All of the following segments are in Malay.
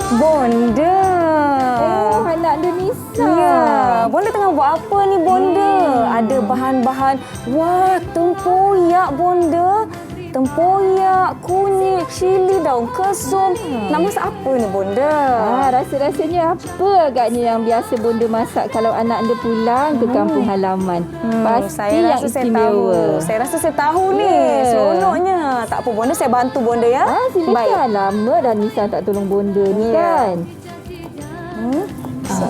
Bonda. Oh, anak Denisa. Ya, Bonda tengah buat apa ni Bonda? Ada bahan-bahan. Wah, tempoyak Bonda. Tempoyak, kunyit, cili, daun kesum. Nak masak apa ni Bonda? Rasa-rasanya apa agaknya yang biasa Bonda masak kalau anak anda pulang ke kampung halaman? Pasti Saya yang rasa saya istimewa. tahu. Saya rasa saya tahu ni. Ya. Seronoknya. Tak apa Bonda, saya bantu Bonda ya. Silakan. Lama dah Nisa tak tolong Bonda ni kan.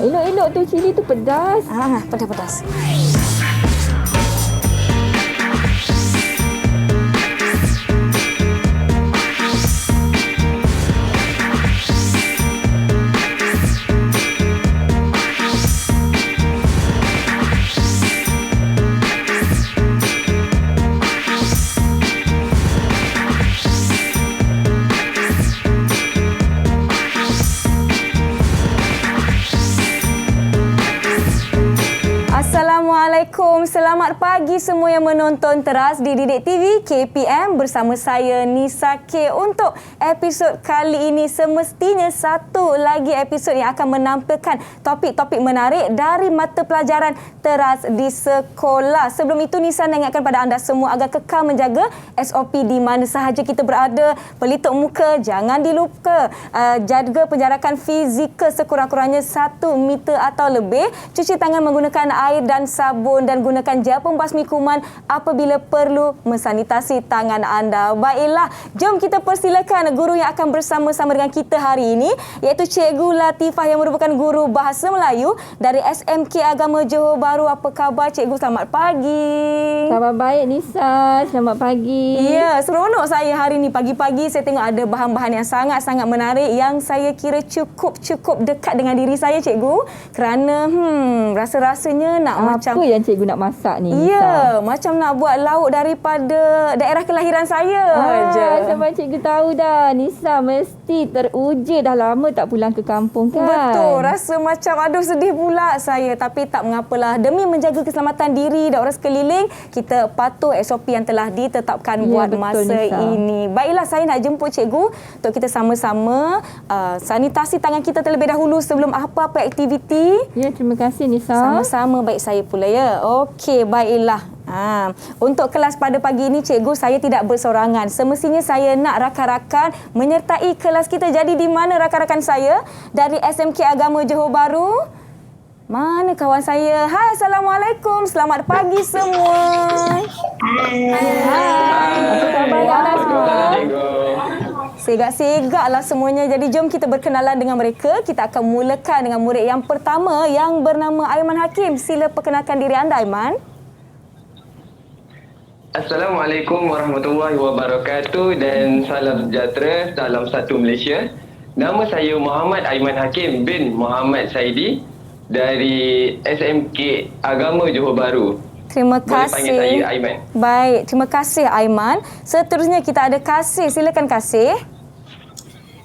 Elok-elok tu cili tu pedas. Pedas-pedas. Assalamualaikum, selamat pagi semua yang menonton teras di Didik TV KPM bersama saya Nisa K. Untuk episod kali ini semestinya satu lagi episod yang akan menampilkan topik-topik menarik dari mata pelajaran teras di sekolah. Sebelum itu Nisa nak ingatkan pada anda semua agar kekal menjaga SOP di mana sahaja kita berada. Pelitup muka jangan dilupa. Jaga penjarakan fizikal sekurang-kurangnya 1 meter atau lebih. Cuci tangan menggunakan air dan sabun dan gunakan gel pembasmi kuman apabila perlu mensanitasi tangan anda. Baiklah, jom kita persilakan guru yang akan bersama-sama dengan kita hari ini iaitu Cikgu Latifah yang merupakan guru Bahasa Melayu dari SMK Agama Johor Bahru. Apa khabar Cikgu? Selamat pagi. Khabar baik Nisa, selamat pagi. Ya, seronok saya hari ini. Pagi-pagi saya tengok ada bahan-bahan yang sangat-sangat menarik yang saya kira cukup dekat dengan diri saya Cikgu, kerana rasa-rasanya nak apa yang cikgu nak masak ni? Ya, macam nak buat lauk daripada daerah kelahiran saya je. Sampai cikgu tahu dah, Nisa mesti teruja dah lama tak pulang ke kampung kan? Betul, rasa macam aduh sedih pula saya. Tapi tak mengapalah, demi menjaga keselamatan diri dan orang sekeliling, kita patuh SOP yang telah ditetapkan buat betul, masa Nisa ini. Baiklah, saya nak jemput cikgu untuk kita sama-sama sanitasi tangan kita terlebih dahulu sebelum apa-apa aktiviti. Ya, terima kasih Nisa. Sama-sama, baik saya pula ya. Okey, baiklah. Untuk kelas pada pagi ini cikgu, saya tidak bersorangan. Semestinya saya nak rakan-rakan menyertai kelas kita. Jadi di mana rakan-rakan saya dari SMK Agama Johor Bahru? Mana kawan saya? Hai, Assalamualaikum. Selamat pagi semua. Hai. Apa khabar anak semua? Segak-segaklah semuanya. Jadi jom kita berkenalan dengan mereka. Kita akan mulakan dengan murid yang pertama yang bernama Aiman Hakim. Sila perkenalkan diri anda Aiman. Assalamualaikum warahmatullahi wabarakatuh dan salam sejahtera, salam satu Malaysia. Nama saya Muhammad Aiman Hakim bin Muhammad Saidi dari SMK Agama Johor Bahru. Terima Boleh kasih. panggil saya Aiman. Baik, terima kasih Aiman. Seterusnya kita ada Kasih. Silakan Kasih.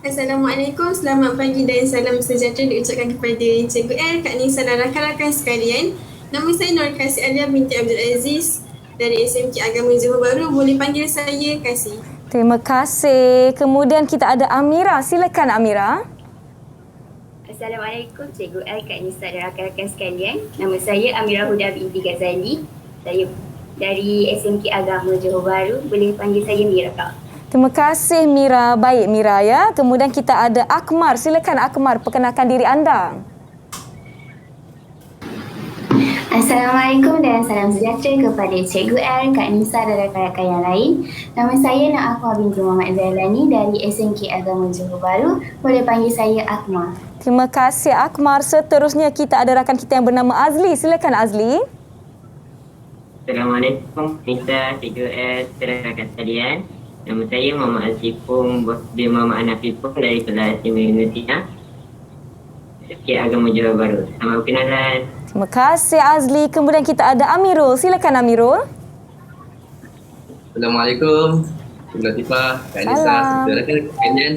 Assalamualaikum, selamat pagi dan salam sejahtera diucapkan kepada Cikgu L, Kak Nisa dan rakan-rakan sekalian. Nama saya Nur Kasih Alia binti Abdul Aziz dari SMK Agama Johor Bahru. Boleh panggil saya Kasih. Terima kasih. Kemudian kita ada Amira. Silakan Amira. Assalamualaikum Cikgu L, Kak Nisa dan rakan-rakan sekalian. Nama saya Amira Huda binti Ghazali. Saya dari SMK Agama Johor Bahru. Boleh panggil saya Mira. Terima kasih Mira. Baik Mira ya. Kemudian kita ada Akmar. Silakan Akmar, perkenalkan diri anda. Assalamualaikum dan salam sejahtera kepada Cikgu L, Kak Nisa dan rakan-rakan yang lain. Nama saya Nak Akmar binti Muhammad Zailani dari SMK Agama Johor Bahru. Boleh panggil saya Akmar. Terima kasih Akmar. Seterusnya kita ada rakan kita yang bernama Azli. Silakan Azli. Assalamualaikum Nisa, Cikgu L, rakan-rakan sekalian. Nama saya Muhammad Azifung bin Muhammad Hanafi Pung dari kelas Universitas SMK Agama Johor Bahru. Selamat berkenalan. Terima kasih Azli. Kemudian kita ada Amirul. Silakan Amirul. Assalamualaikum. Cikgu Latifah, Kak Nisa, saudara-saudara sekalian.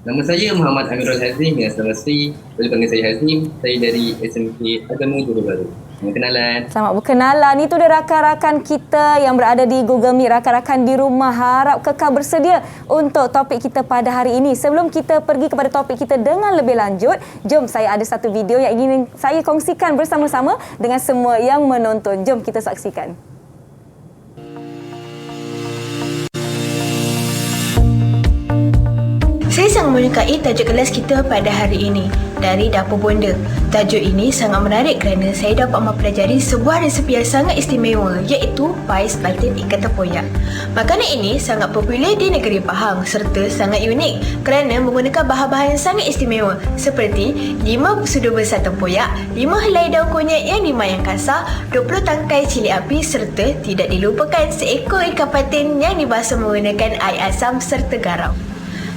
Nama saya Muhammad Amirul Hazim bin Aslam Asri. Boleh panggil saya Hazim. Saya dari SMK Agama Johor Bahru. Perkenalan. Selamat berkenalan. Itu dia rakan-rakan kita yang berada di Google Meet. Rakan-rakan di rumah harap kekal bersedia untuk topik kita pada hari ini. Sebelum kita pergi kepada topik kita dengan lebih lanjut, jom saya ada satu video yang ingin saya kongsikan bersama-sama dengan semua yang menonton. Jom kita saksikan. Saya sangat menyukai tajuk kelas kita pada hari ini, dari Dapur Bonda. Tajuk ini sangat menarik kerana saya dapat mempelajari sebuah resepi yang sangat istimewa, iaitu pais batin ikan tempoyak. Makanan ini sangat popular di negeri Pahang serta sangat unik kerana menggunakan bahan-bahan yang sangat istimewa seperti 5 sudu besar tempoyak, 5 helai daun konyak yang dimayang kasar, 20 tangkai cili api serta tidak dilupakan seekor ikan patin yang dibasuh menggunakan air asam serta garam.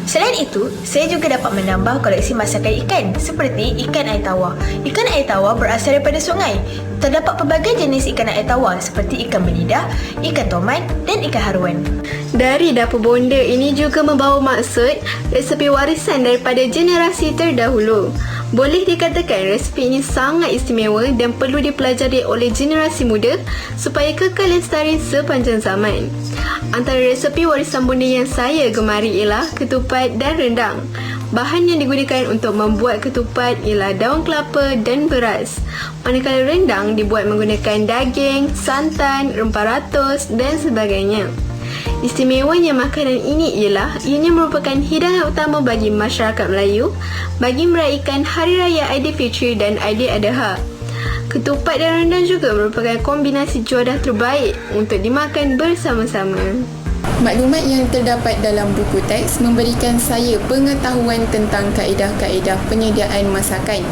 Selain itu, saya juga dapat menambah koleksi masakan ikan seperti ikan air tawar. Ikan air tawar berasal daripada sungai. Terdapat pelbagai jenis ikan air tawar seperti ikan belidah, ikan tomat dan ikan haruan. Dari Dapur Bonda ini juga membawa maksud resepi warisan daripada generasi terdahulu. Boleh dikatakan resepi ini sangat istimewa dan perlu dipelajari oleh generasi muda supaya kekal lestari sepanjang zaman. Antara resepi warisan bonda yang saya gemari ialah ketupat dan rendang. Bahan yang digunakan untuk membuat ketupat ialah daun kelapa dan beras. Manakala rendang dibuat menggunakan daging, santan, rempah ratus dan sebagainya. Istimewanya makanan ini ialah ianya merupakan hidangan utama bagi masyarakat Melayu bagi meraihkan Hari Raya Aidilfitri dan Aidiladha. Ketupat dan rendang juga merupakan kombinasi juadah terbaik untuk dimakan bersama-sama. Maklumat yang terdapat dalam buku teks memberikan saya pengetahuan tentang kaedah-kaedah penyediaan masakan.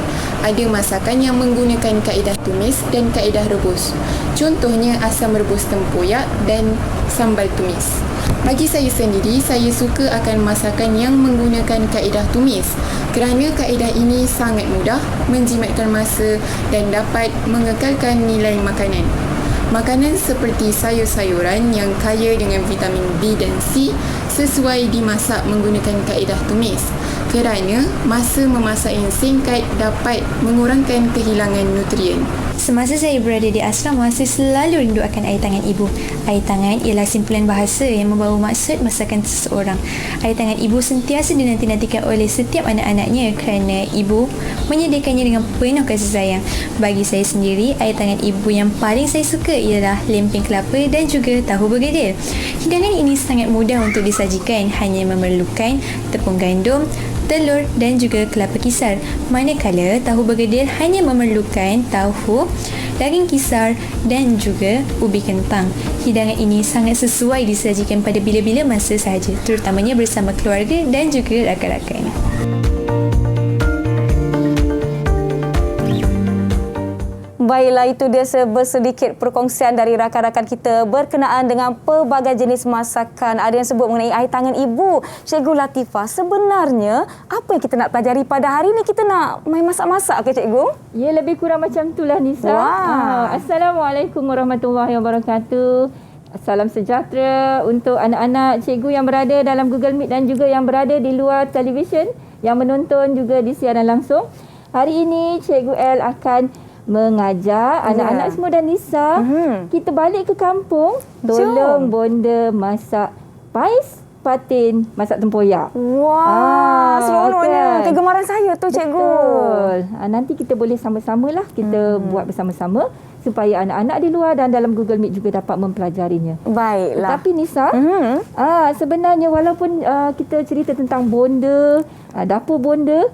Ada masakan yang menggunakan kaedah tumis dan kaedah rebus. Contohnya asam rebus tempoyak dan sambal tumis. Bagi saya sendiri, saya suka akan masakan yang menggunakan kaedah tumis kerana kaedah ini sangat mudah, menjimatkan masa dan dapat mengekalkan nilai makanan. Makanan seperti sayur-sayuran yang kaya dengan vitamin B dan C sesuai dimasak menggunakan kaedah tumis kerana masa memasak yang singkat dapat mengurangkan kehilangan nutrien. Semasa saya berada di asrama, saya selalu rindu akan air tangan ibu. Air tangan ialah simpulan bahasa yang membawa maksud masakan seseorang. Air tangan ibu sentiasa dinanti-nantikan oleh setiap anak-anaknya kerana ibu menyediakannya dengan penuh kasih sayang. Bagi saya sendiri, air tangan ibu yang paling saya suka ialah lempeng kelapa dan juga tahu bergedil. Hidangan ini sangat mudah untuk disajikan, hanya memerlukan tepung gandum, telur dan juga kelapa kisar. Manakala tahu bergedil hanya memerlukan tahu, daging kisar dan juga ubi kentang. Hidangan ini sangat sesuai disajikan pada bila-bila masa sahaja, terutamanya bersama keluarga dan juga rakan-rakan. Baiklah, itu dia sedikit perkongsian dari rakan-rakan kita berkenaan dengan pelbagai jenis masakan. Ada yang sebut mengenai air tangan ibu. Cikgu Latifah, sebenarnya apa yang kita nak pelajari pada hari ini? Kita nak main masak-masak ke Cikgu? Ya, lebih kurang macam itulah Nisa. Wah. Assalamualaikum warahmatullahi wabarakatuh. Salam sejahtera untuk anak-anak cikgu yang berada dalam Google Meet dan juga yang berada di luar televisyen yang menonton juga di siaran langsung. Hari ini Cikgu L akan mengajar anak-anak semua dan Nisa, kita balik ke kampung, tolong bonda masak pais patin masak tempoyak. Wah, seronoknya. Kan? Kegemaran saya tu Cikgu. Betul. Nanti kita boleh sama-sama lah kita buat bersama-sama supaya anak-anak di luar dan dalam Google Meet juga dapat mempelajarinya. Baiklah. Tapi Nisa, sebenarnya walaupun kita cerita tentang bonda, dapur bonda,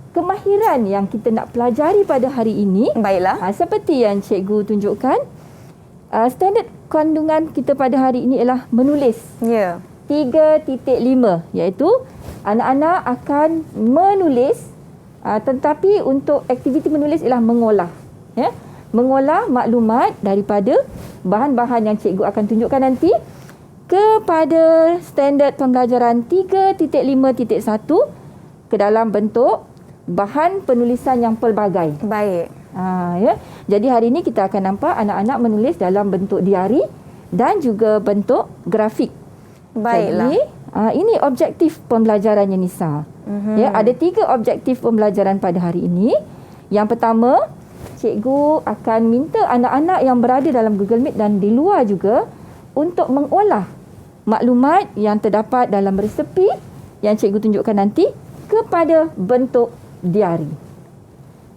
kemahiran yang kita nak pelajari pada hari ini, baiklah, seperti yang cikgu tunjukkan, standard kandungan kita pada hari ini ialah menulis. Ya. 3.5, iaitu anak-anak akan menulis, tetapi untuk aktiviti menulis ialah mengolah. Ya? Mengolah maklumat daripada bahan-bahan yang cikgu akan tunjukkan nanti kepada standard pembelajaran 3.5.1 ke dalam bentuk bahan penulisan yang pelbagai. Baik. Ya. Jadi hari ini kita akan nampak anak-anak menulis dalam bentuk diari dan juga bentuk grafik. Baiklah. Jadi ini objektif pembelajarannya Nisa. Ya, ada 3 objektif pembelajaran pada hari ini. Yang pertama, cikgu akan minta anak-anak yang berada dalam Google Meet dan di luar juga untuk mengolah maklumat yang terdapat dalam resepi yang cikgu tunjukkan nanti kepada bentuk diari.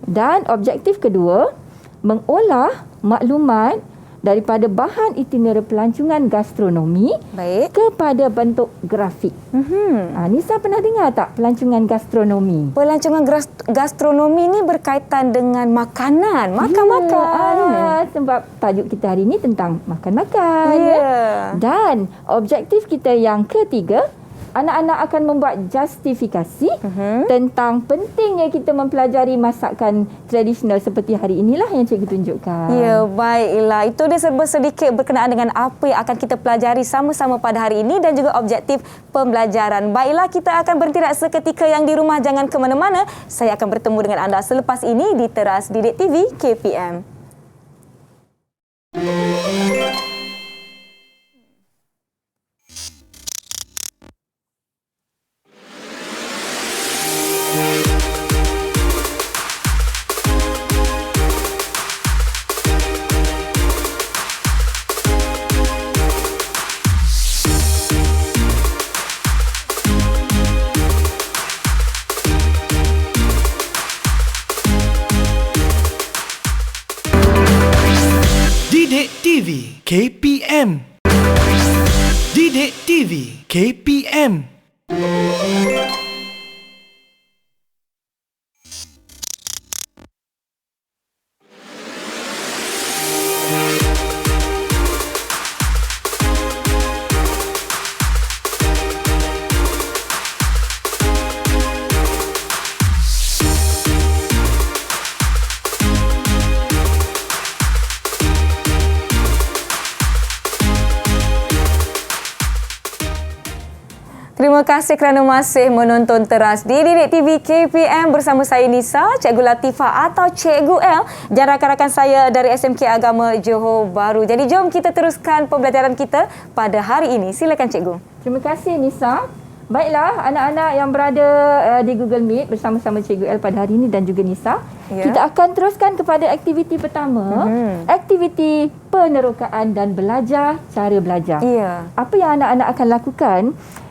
Dan objektif kedua, mengolah maklumat daripada bahan itinerary pelancongan gastronomi kepada bentuk grafik. Nisa pernah dengar tak pelancongan gastronomi? Pelancongan gastronomi ni berkaitan dengan makanan, makan-makan. Sebab tajuk kita hari ini tentang makan-makan. Dan objektif kita yang ketiga, anak-anak akan membuat justifikasi tentang pentingnya kita mempelajari masakan tradisional seperti hari inilah yang cikgu tunjukkan. Ya, baiklah. Itu dia serba sedikit berkenaan dengan apa yang akan kita pelajari sama-sama pada hari ini dan juga objektif pembelajaran. Baiklah, kita akan berhenti seketika. Yang di rumah jangan ke mana-mana. Saya akan bertemu dengan anda selepas ini di Teras Didik TV KPM. Didik TV KPM. Didik TV KPM. Terima kasih kerana masih menonton Teras di Didik TV KPM bersama saya Nisa, Cikgu Latifah atau Cikgu L dan rakan-rakan saya dari SMK Agama Johor Bahru. Jadi jom kita teruskan pembelajaran kita pada hari ini. Silakan Cikgu. Terima kasih Nisa. Baiklah, anak-anak yang berada di Google Meet bersama-sama Cikgu L pada hari ini dan juga Nisa, kita akan teruskan kepada aktiviti pertama, aktiviti penerokaan dan belajar cara belajar. Apa yang anak-anak akan lakukan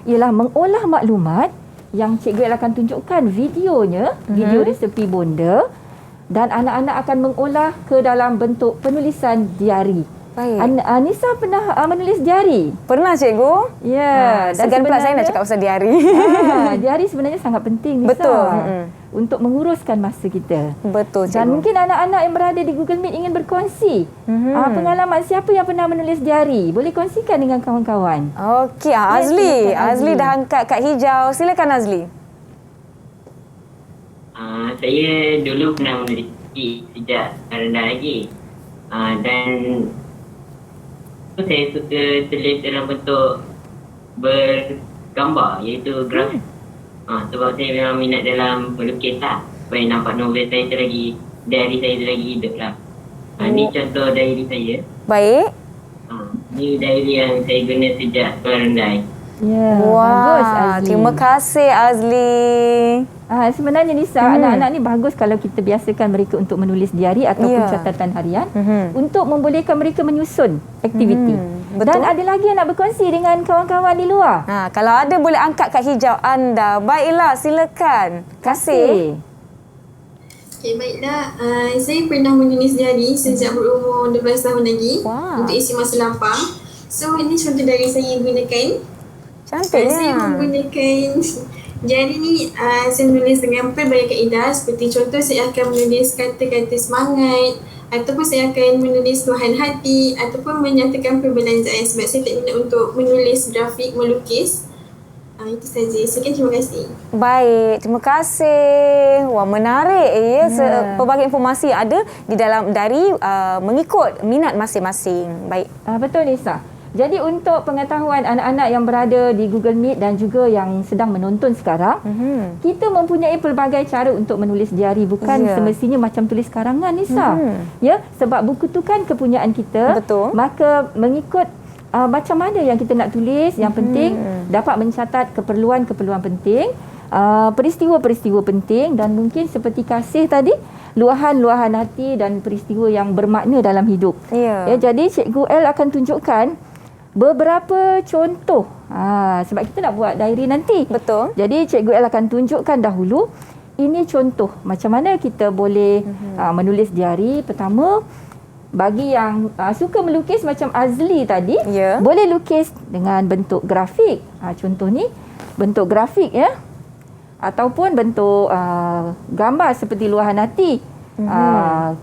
ialah mengolah maklumat yang Cikgu L akan tunjukkan videonya, video resepi bonda, dan anak-anak akan mengolah ke dalam bentuk penulisan diari. Nisa pernah menulis diari? Pernah cikgu. Ya. Segan pula saya nak cakap pasal diari. Diari sebenarnya sangat penting Nisa. Betul. Untuk menguruskan masa kita. Betul cikgu. Dan mungkin anak-anak yang berada di Google Meet ingin berkongsi pengalaman siapa yang pernah menulis diari. Boleh kongsikan dengan kawan-kawan. Okey, Azli. Azli dah angkat kad hijau. Silakan Azli. Saya dulu pernah menulis sejak rendah lagi. Dan saya suka tulis dalam bentuk bergambar, iaitu grafik. Sebab saya memang minat dalam melukis lah. Supaya nampak novel saya tu lagi, diary saya tu lagi hidup lah. Ni contoh diary saya. Baik. Ni diary yang saya guna sejak sekolah rendah. Ya, bagus Azli. Terima kasih Azli. Sebenarnya Nisa, anak-anak ni bagus kalau kita biasakan mereka untuk menulis diari ataupun catatan harian untuk membolehkan mereka menyusun aktiviti. Dan ada lagi yang nak berkongsi dengan kawan-kawan di luar? Kalau ada boleh angkat kad hijau anda. Baiklah, silakan. Kasih. Okay, baiklah. Saya pernah menulis diari sejak berumur 12 tahun lagi untuk isi masa lapang. So, ini contoh dari saya gunakan. Cantiknya. Saya menggunakan diari ni, saya menulis dengan pelbagai kaedah. Seperti contoh, saya akan menulis kata-kata semangat, ataupun saya akan menulis luahan hati, ataupun menyatakan perbelanjaan sebab saya tak minat untuk menulis grafik, melukis. Itu saja. Sekian, terima kasih. Baik, terima kasih. Wah, menarik pelbagai informasi ada di dalam dari mengikut minat masing-masing. Baik. Betul Nisa. Jadi untuk pengetahuan anak-anak yang berada di Google Meet dan juga yang sedang menonton sekarang, kita mempunyai pelbagai cara untuk menulis diari, bukan semestinya macam tulis karangan Nisa. Ya, sebab buku tu kan kepunyaan kita. Betul. Maka mengikut macam mana yang kita nak tulis, yang penting dapat mencatat keperluan-keperluan penting. peristiwa-peristiwa penting dan mungkin seperti kasih tadi, luahan-luahan hati dan peristiwa yang bermakna dalam hidup. Ya, jadi Cikgu L akan tunjukkan beberapa contoh. Sebab kita nak buat diary nanti. Betul. Jadi Cikgu L akan tunjukkan dahulu ini contoh macam mana kita boleh menulis diary. Pertama, bagi yang suka melukis macam Azli tadi, boleh lukis dengan bentuk grafik. Contoh ni bentuk grafik ya. Ataupun bentuk gambar seperti luahan hati.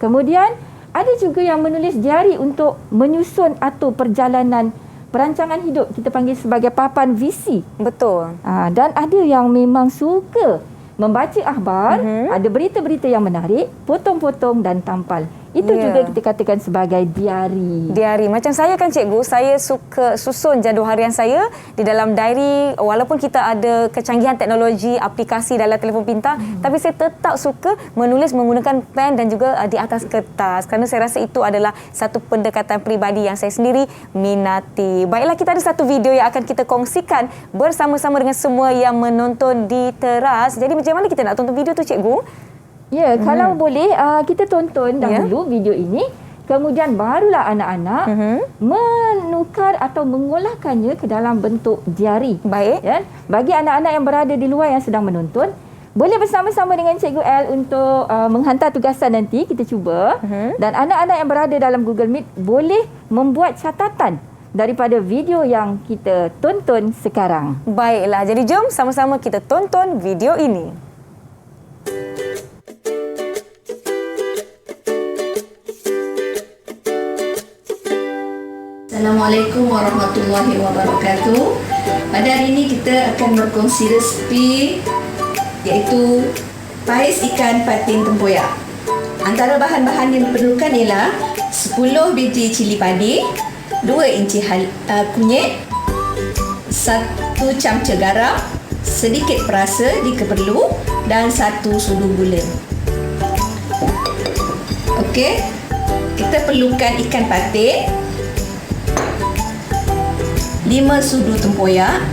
Kemudian ada juga yang menulis diary untuk menyusun atau perjalanan perancangan hidup. Kita panggil sebagai papan visi. Betul. Dan ada yang memang suka membaca akhbar, ada berita-berita yang menarik, potong-potong dan tampal. Itu juga kita katakan sebagai diary. Diary. Macam saya kan cikgu, saya suka susun jadual harian saya di dalam diary. Walaupun kita ada kecanggihan teknologi, aplikasi dalam telefon pintar, tapi saya tetap suka menulis menggunakan pen dan juga di atas kertas. Kerana saya rasa itu adalah satu pendekatan peribadi yang saya sendiri minati. Baiklah, kita ada satu video yang akan kita kongsikan bersama-sama dengan semua yang menonton di teras. Jadi macam mana kita nak tonton video tu cikgu? Ya, kalau boleh kita tonton dahulu video ini, kemudian barulah anak-anak menukar atau mengolahkannya ke dalam bentuk diary. Baik. Ya, bagi anak-anak yang berada di luar yang sedang menonton, boleh bersama-sama dengan Cikgu L untuk menghantar tugasan nanti, kita cuba. Dan anak-anak yang berada dalam Google Meet boleh membuat catatan daripada video yang kita tonton sekarang. Baiklah, jadi jom sama-sama kita tonton video ini. Assalamualaikum warahmatullahi wabarakatuh. Pada hari ini kita akan berkongsi resipi iaitu pais ikan patin tempoyak. Antara bahan-bahan yang diperlukan ialah 10 biji cili padi, 2 inci kunyit, 1 camca garam, sedikit perasa jika perlu dan 1 sudu gula. Okey, kita perlukan ikan patin, 5 sudu tempoyak,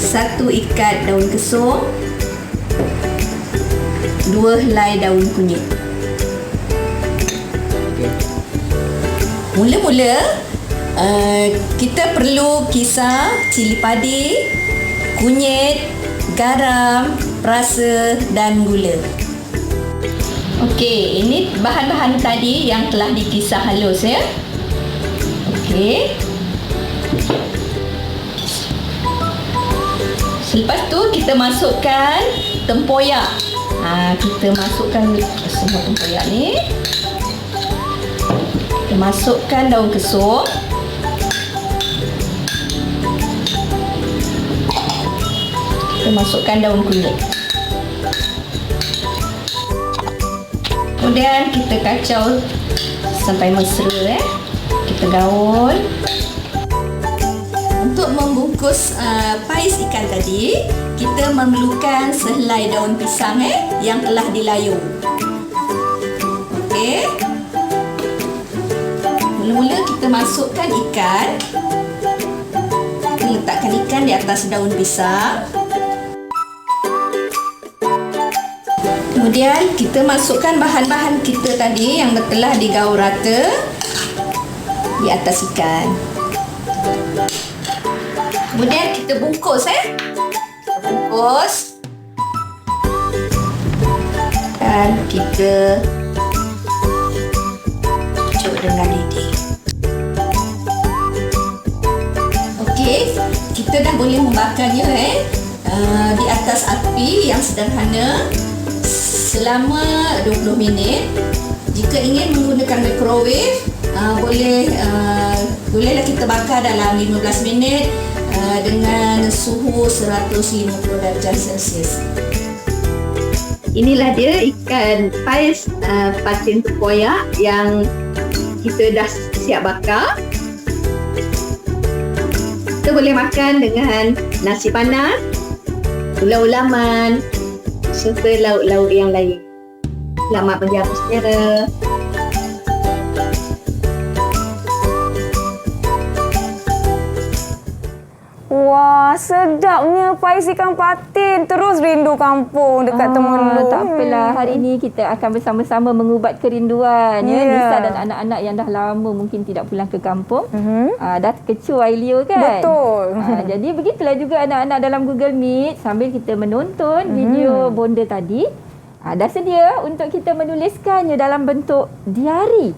1 ikat daun kesum, 2 helai daun kunyit. Mula-mula kita perlu kisar cili padi, kunyit, garam, perasa dan gula. Okey, ini bahan-bahan tadi yang telah dikisar halus ya. Okey. Selepas tu kita masukkan tempoyak. Kita masukkan semua tempoyak ni. Kita masukkan daun kesum. Kita masukkan daun kunyit. Kemudian kita kacau sampai mesra Kita gaul. Untuk membungkus pais ikan tadi, kita memerlukan sehelai daun pisang yang telah dilayur. Okey. Mula-mula kita masukkan ikan. Kita letakkan ikan di atas daun pisang. Kemudian kita masukkan bahan-bahan kita tadi yang telah digaul rata di atas ikan. Kemudian kita bungkus bungkus dan kita cucuk dengan lidi. Okey, kita dah boleh membakarnya di atas api yang sederhana selama 20 minit. Jika ingin menggunakan microwave, bolehlah kita bakar dalam 15 minit dengan suhu 150 darjah Celsius. Inilah dia ikan pais patin tempoyak yang kita dah siap bakar. Kita boleh makan dengan nasi panas, ulam-ulaman serta lauk-lauk yang lain. Selamat menjamu selera. Wah, sedapnya pais ikan patin. Terus rindu kampung dekat Temenloh. Tak apalah, hari ini kita akan bersama-sama mengubat kerinduan ya. Nisa dan anak-anak yang dah lama mungkin tidak pulang ke kampung. Dah kecoh air liur kan? Betul. Jadi begitulah juga anak-anak dalam Google Meet sambil kita menonton video bonda tadi. Dah sedia untuk kita menuliskannya dalam bentuk diari.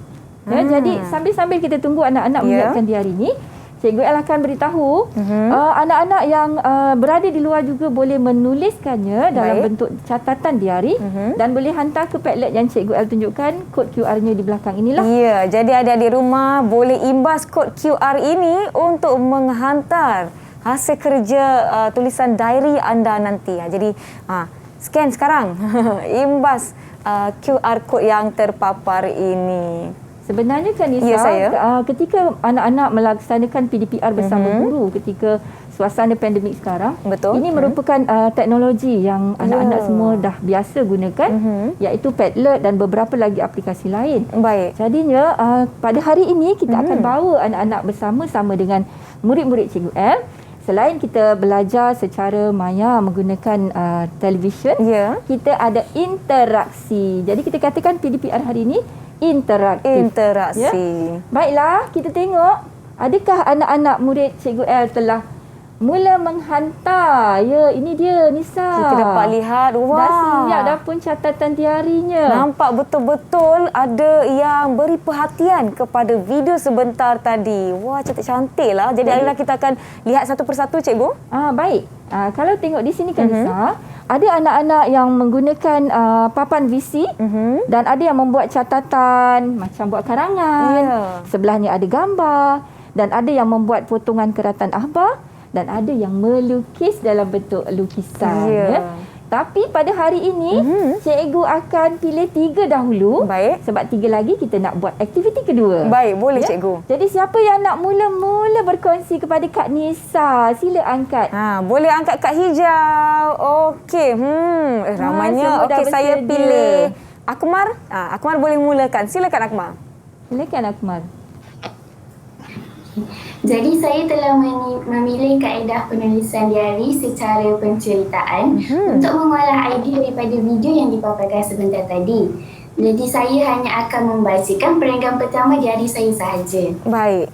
Ya, jadi sambil-sambil kita tunggu anak-anak membuatkan diari ni, Cikgu El akan beritahu anak-anak yang berada di luar juga boleh menuliskannya dalam bentuk catatan diari dan boleh hantar ke Padlet yang Cikgu El tunjukkan, kod QR-nya di belakang inilah. Ya, jadi adik-adik rumah boleh imbas kod QR ini untuk menghantar hasil kerja tulisan diary anda nanti. Jadi scan sekarang, imbas QR kod yang terpapar ini. Sebenarnya kan Nisa, ketika anak-anak melaksanakan PDPR bersama guru ketika suasana pandemik sekarang, ini merupakan teknologi yang anak-anak semua dah biasa gunakan, iaitu Padlet dan beberapa lagi aplikasi lain. Baik. Jadinya pada hari ini kita akan bawa anak-anak bersama-sama dengan murid-murid Cikgu El. Selain kita belajar secara maya menggunakan televisyen, kita ada interaksi. Jadi kita katakan PDPR hari ini interaktif. Interaksi. Ya? Baiklah, kita tengok adakah anak-anak murid Cikgu El telah mula menghantar. Ya, ini dia Nisa. Kita dapat lihat. Wah. Dah siap dah pun catatan diarinya. Nampak betul-betul ada yang beri perhatian kepada video sebentar tadi. Wah, cantik-cantik lah. Jadi adalah kita akan lihat satu persatu, Cikgu. Baik. Kalau tengok di sini kan Nisa, ada anak-anak yang menggunakan papan VC dan ada yang membuat catatan macam buat karangan. Sebelahnya ada gambar dan ada yang membuat potongan keratan akhbar dan ada yang melukis dalam bentuk lukisan. Ya. Tapi pada hari ini cikgu akan pilih 3 dahulu. Baik. Sebab 3 lagi kita nak buat aktiviti kedua. Baik, boleh cikgu. Jadi siapa yang nak mula-mula berkongsi kepada Kak Nisa? Sila angkat. Boleh angkat Kak Hijau. Okey. Ramanya. Okey, saya pilih Akmar. Akmar boleh mulakan. Silakan Akmar. Silakan Akmar. Jadi saya telah memilih kaedah penulisan diari secara penceritaan untuk mengolah idea daripada video yang dipaparkan sebentar tadi. Jadi saya hanya akan membacakan perenggan pertama diari saya sahaja. Baik.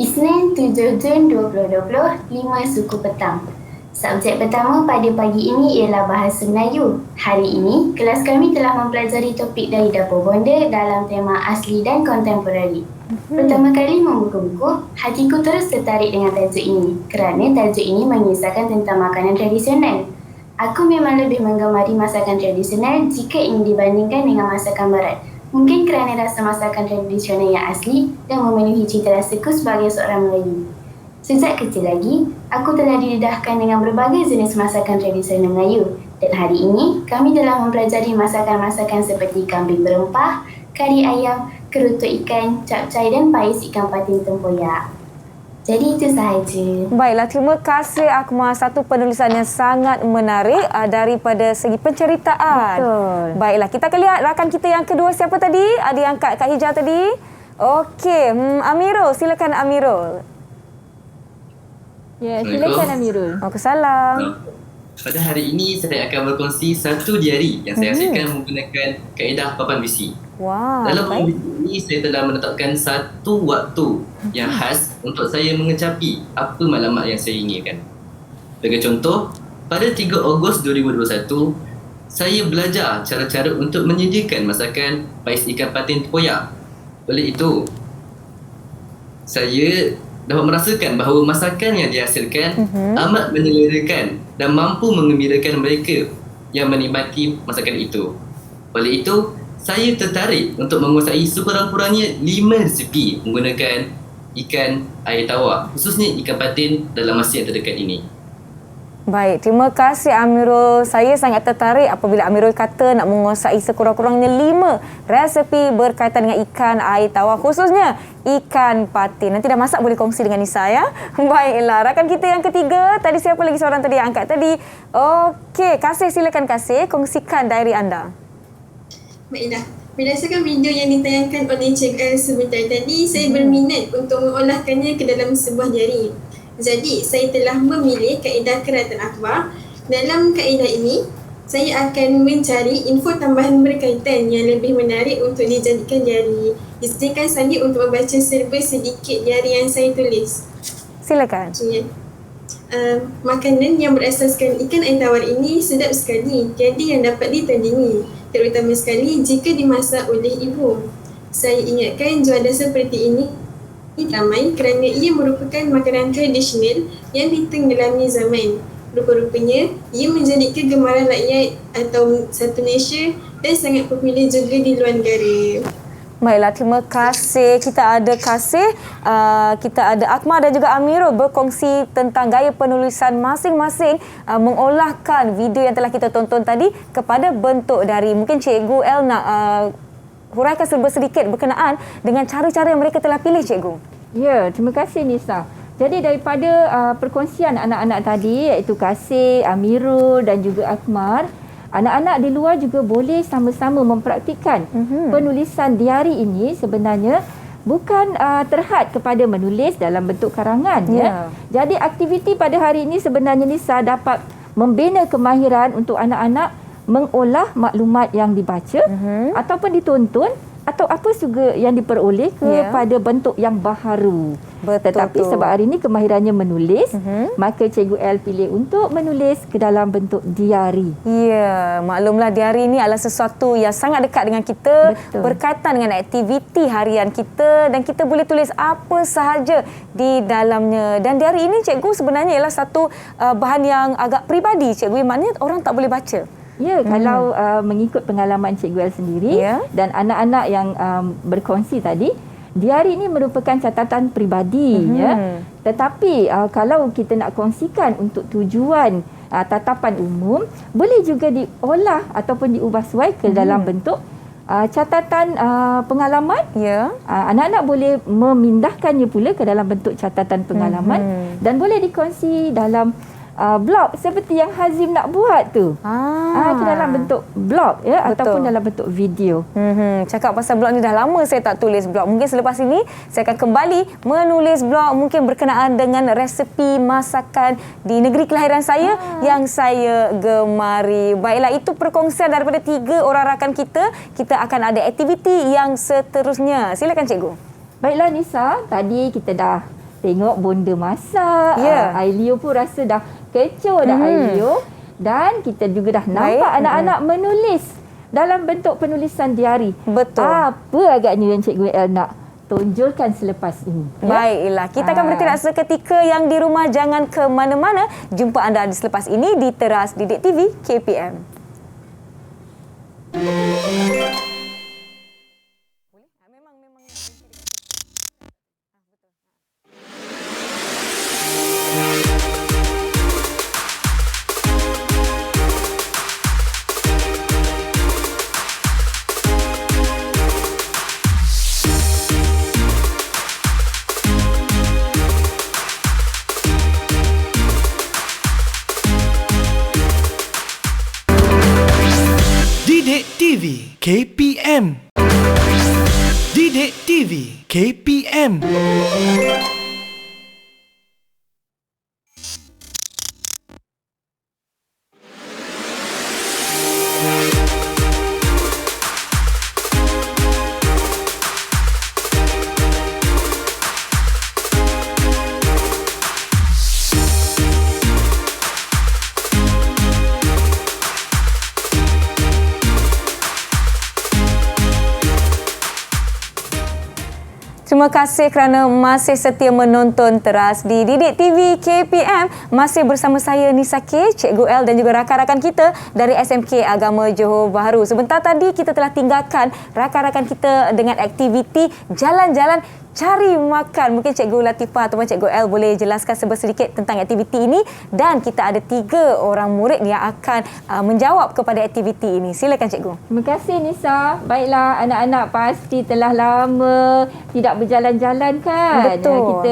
Isnin 7 Jun 2020, 5 suku petang. Subjek pertama pada pagi ini ialah bahasa Melayu. Hari ini, kelas kami telah mempelajari topik dari Dapur Bonda dalam tema asli dan kontemporari. Pertama kali membuka buku, hatiku terus tertarik dengan tajuk ini kerana tajuk ini mengisahkan tentang makanan tradisional. Aku memang lebih menggemari masakan tradisional jika ini dibandingkan dengan masakan barat. Mungkin kerana rasa masakan tradisional yang asli dan memenuhi cita rasaku sebagai seorang Melayu. Sejak kecil lagi, aku telah didedahkan dengan berbagai jenis masakan tradisional Melayu dan hari ini kami telah mempelajari masakan-masakan seperti kambing berempah, kari ayam, kerutuk ikan, capcay dan pais ikan patin tempoyak. Jadi itu sahaja. Baiklah, terima kasih Akmal. Satu penulisan yang sangat menarik daripada segi penceritaan. Betul. Baiklah, kita akan lihat rakan kita yang kedua siapa tadi? Ada yang Kak Hijau tadi. Okey, Amirul. Silakan Amirul. Ya, silakan Amirul. Waalaikumsalam. Pada hari ini saya akan berkongsi satu diari yang saya hasilkan menggunakan kaedah papan VC. Wow. Dalam papan VC ini saya telah menetapkan satu waktu yang khas untuk saya mengecapi apa maklumat yang saya inginkan. Sebagai contoh, pada 3 Ogos 2021, saya belajar cara-cara untuk menyediakan masakan pais ikan patin tempoyak. Oleh itu, saya dapat merasakan bahawa masakan yang dihasilkan amat menyelerakan dan mampu menggembirakan mereka yang menikmati masakan itu. Oleh itu, saya tertarik untuk menguasai sekurang-kurangnya 5 resepi menggunakan ikan air tawar, khususnya ikan patin dalam masa yang terdekat ini. Baik, terima kasih Amirul. Saya sangat tertarik apabila Amirul kata nak menguasai sekurang-kurangnya 5 resepi berkaitan dengan ikan air tawar, khususnya ikan patin. Nanti dah masak boleh kongsi dengan Nisa ya. Baiklah, rakan kita yang ketiga, tadi siapa lagi seorang tadi yang angkat tadi? Okey, Kasih, silakan Kasih, kongsikan diary anda. Baiklah, berdasarkan video yang ditayangkan oleh Cikgu El sebentar tadi, saya berminat untuk mengolahkannya ke dalam sebuah diary. Jadi, saya telah memilih kaedah Qiraatul Akhbar. Dalam kaedah ini, saya akan mencari info tambahan berkaitan yang lebih menarik untuk dijadikan diari. Izinkan saya untuk membaca serba sedikit diari yang saya tulis. Silakan. Okay. Makanan yang berasaskan ikan air tawar ini sedap sekali, tiada yang dapat ditandingi, terutama sekali jika dimasak oleh ibu. Saya ingatkan juadah seperti ini ramai kerana ia merupakan makanan tradisional yang ditenggelami zaman. Rupa-rupanya, ia menjadi kegemaran rakyat atau satu Malaysia dan sangat popular juga di luar negara. Baiklah, terima kasih. Kita ada Kasih, kita ada Akmal dan juga Amirul berkongsi tentang gaya penulisan masing-masing mengolahkan video yang telah kita tonton tadi kepada bentuk dari. Mungkin Cikgu El nak huraikan serba sedikit berkenaan dengan cara-cara yang mereka telah pilih, Cikgu. Ya, terima kasih Nisa. Jadi daripada perkongsian anak-anak tadi iaitu Kasih, Amirul dan juga Akmal, anak-anak di luar juga boleh sama-sama mempraktikkan penulisan diari ini sebenarnya bukan terhad kepada menulis dalam bentuk karangan. Ya. Jadi aktiviti pada hari ini sebenarnya Nisa dapat membina kemahiran untuk anak-anak mengolah maklumat yang dibaca ataupun ditonton atau apa juga yang diperoleh kepada bentuk yang baharu. Tetapi sebab hari ini kemahirannya menulis, maka Cikgu El pilih untuk menulis ke dalam bentuk diari. Ya, maklumlah diari ini adalah sesuatu yang sangat dekat dengan kita, berkaitan dengan aktiviti harian kita dan kita boleh tulis apa sahaja di dalamnya. Dan diari ini Cikgu sebenarnya ialah satu bahan yang agak peribadi, Cikgu, maknanya orang tak boleh baca. Ya, kalau mengikut pengalaman Cikgu El sendiri dan anak-anak yang berkongsi tadi, diari ini merupakan catatan peribadi. Ya. Tetapi kalau kita nak kongsikan untuk tujuan tatapan umum, boleh juga diolah ataupun diubah suai ke dalam bentuk catatan pengalaman. Anak-anak boleh memindahkannya pula ke dalam bentuk catatan pengalaman dan boleh dikongsi dalam blog seperti yang Hazim nak buat tu. Ke dalam bentuk blog ataupun dalam bentuk video. Cakap pasal blog ni dah lama saya tak tulis blog. Mungkin selepas ini saya akan kembali menulis blog mungkin berkenaan dengan resepi masakan di negeri kelahiran saya yang saya gemari. Baiklah, itu perkongsian daripada 3 orang rakan kita. Kita akan ada aktiviti yang seterusnya. Silakan Cikgu. Baiklah Nisa, tadi kita dah tengok bonda masak. Ailio pun rasa dah kecoh dah Ailio. Dan kita juga dah nampak anak-anak menulis dalam bentuk penulisan diari. Betul. Apa agaknya yang Cikgu El nak tonjolkan selepas ini? Baiklah, kita akan bertindak seketika. Yang di rumah jangan ke mana-mana. Jumpa anda di selepas ini di Teras Didik TV KPM. Didik TV KPM. Didik TV KPM. Terima kasih kerana masih setia menonton Teras di Didik TV KPM. Masih bersama saya Nisa K, Cikgu El dan juga rakan-rakan kita dari SMK Agama Johor Bahru. Sebentar tadi kita telah tinggalkan rakan-rakan kita dengan aktiviti jalan-jalan cari makan. Mungkin Cikgu Latifah ataupun Cikgu El boleh jelaskan sedikit tentang aktiviti ini. Dan kita ada 3 orang murid yang akan menjawab kepada aktiviti ini. Silakan Cikgu. Terima kasih Nisa. Baiklah, anak-anak pasti telah lama tidak berjalan-jalan kan? Betul. Kita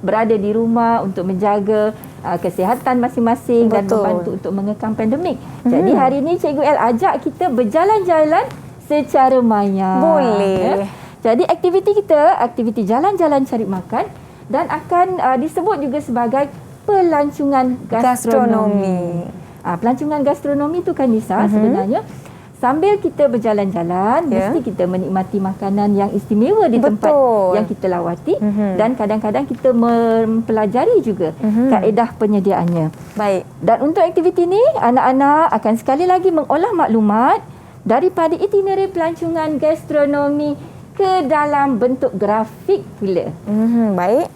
berada di rumah untuk menjaga kesihatan masing-masing dan membantu untuk mengekang pandemik. Jadi hari ini Cikgu El ajak kita berjalan-jalan secara maya. Boleh. Jadi aktiviti kita, aktiviti jalan-jalan cari makan dan akan disebut juga sebagai pelancongan gastronomi. Pelancongan gastronomi itu kan Nisa, sebenarnya sambil kita berjalan-jalan, mesti kita menikmati makanan yang istimewa di tempat yang kita lawati, dan kadang-kadang kita mempelajari juga kaedah penyediaannya. Baik. Dan untuk aktiviti ini, anak-anak akan sekali lagi mengolah maklumat daripada itinerary pelancongan gastronomi ke dalam bentuk grafik pula. Baik.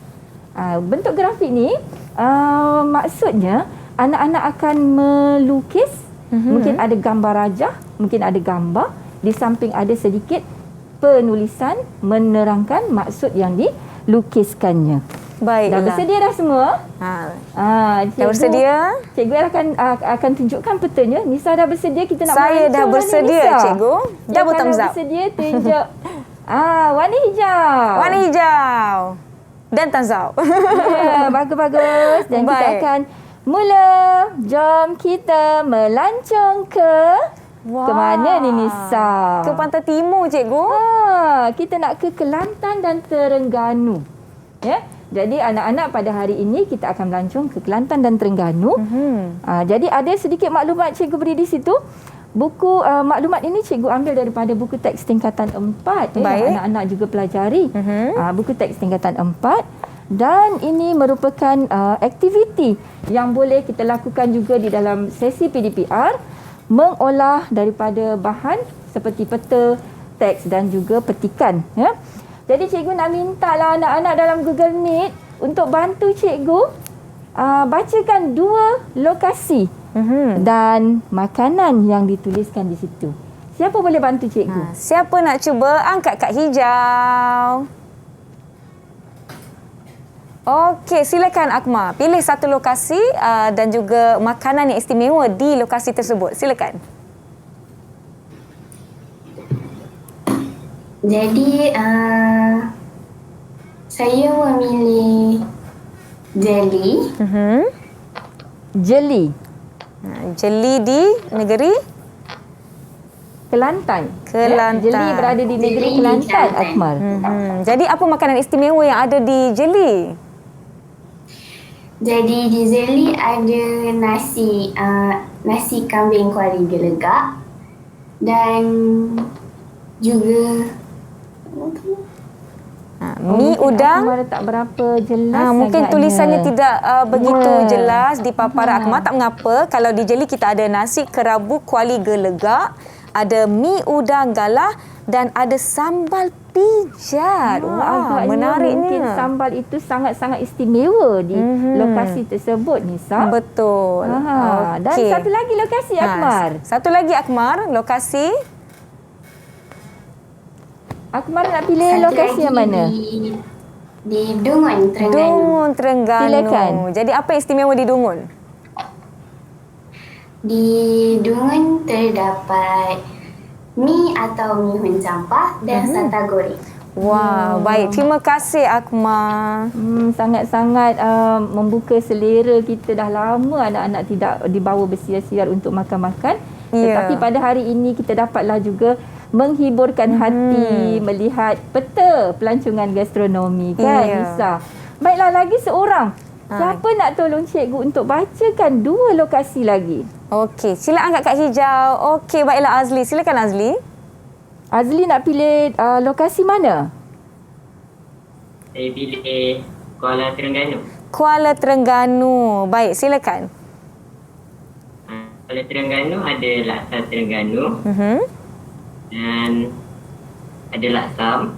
Bentuk grafik ni maksudnya anak-anak akan melukis, mungkin ada gambar rajah, mungkin ada gambar, di samping ada sedikit penulisan menerangkan maksud yang dilukiskannya. Baiklah. Dah bersedia dah semua? Dah bersedia? Cikgu akan tunjukkan petanya. Nisa dah bersedia, kita nak Saya dah bersedia, cikgu. Dah bottom up. Bersedia, tunjuk. Warna hijau. Warna hijau. Dan thumbs up. Ya, bagus-bagus. Dan kita akan mula. Jom kita melancong ke mana ni Nisa? Ke Pantai Timur, cikgu. Kita nak ke Kelantan dan Terengganu. Ya. Jadi anak-anak pada hari ini kita akan melancong ke Kelantan dan Terengganu. Jadi ada sedikit maklumat cikgu beri di situ. Buku maklumat ini cikgu ambil daripada buku teks tingkatan 4 yang anak-anak juga pelajari. Buku teks tingkatan 4, dan ini merupakan aktiviti yang boleh kita lakukan juga di dalam sesi PDPR, mengolah daripada bahan seperti peta, teks dan juga petikan, ya. Jadi cikgu nak mintalah anak-anak dalam Google Meet untuk bantu cikgu bacakan 2 lokasi dan makanan yang dituliskan di situ. Siapa boleh bantu cikgu? Siapa nak cuba? Angkat kad hijau. Okey, silakan Akmal. Pilih satu lokasi dan juga makanan yang istimewa di lokasi tersebut. Silakan. Jadi, saya memilih jeli. Jeli. Jeli di negeri Kelantan. Kelantan. Jeli berada di negeri Kelantan, Akmal. Jadi apa makanan istimewa yang ada di Jeli? Jadi di Jeli ada nasi kambing kuali gelegak dan juga mi udang. Akmal tak berapa jelas. Mungkin agaknya. tulisannya tidak begitu jelas di paparan Akmal. Tak mengapa. Kalau di Jeli kita ada nasi kerabu kuali gelegak, ada mi udang galah dan ada sambal pijat. Wah, menariknya. Mungkin sambal itu sangat-sangat istimewa di lokasi tersebut, Nisa. Betul. Dan satu lagi lokasi, Akmal. Satu lagi, Akmal, lokasi. Akmal nak pilih lokasi yang mana? Di Dungun, Terengganu. Dungun, Terengganu. Silakan. Jadi apa yang istimewa di Dungun? Di Dungun terdapat mi atau mi hun campah dan sata goreng. Wah, baik. Terima kasih Akmal. Sangat-sangat membuka selera kita. Dah lama anak-anak tidak dibawa bersiar-siar untuk makan-makan. Tetapi pada hari ini kita dapatlah juga menghiburkan hati melihat peta pelancongan gastronomi, kan, Nisa? Baiklah, lagi seorang. Siapa nak tolong cikgu untuk bacakan 2 lokasi lagi? Okey, sila angkat kad hijau. Okey, baiklah Azli. Silakan Azli. Azli nak pilih lokasi mana? Saya pilih Kuala Terengganu. Kuala Terengganu. Baik, silakan. Kuala Terengganu ada laksa Terengganu. Dan ada laksam,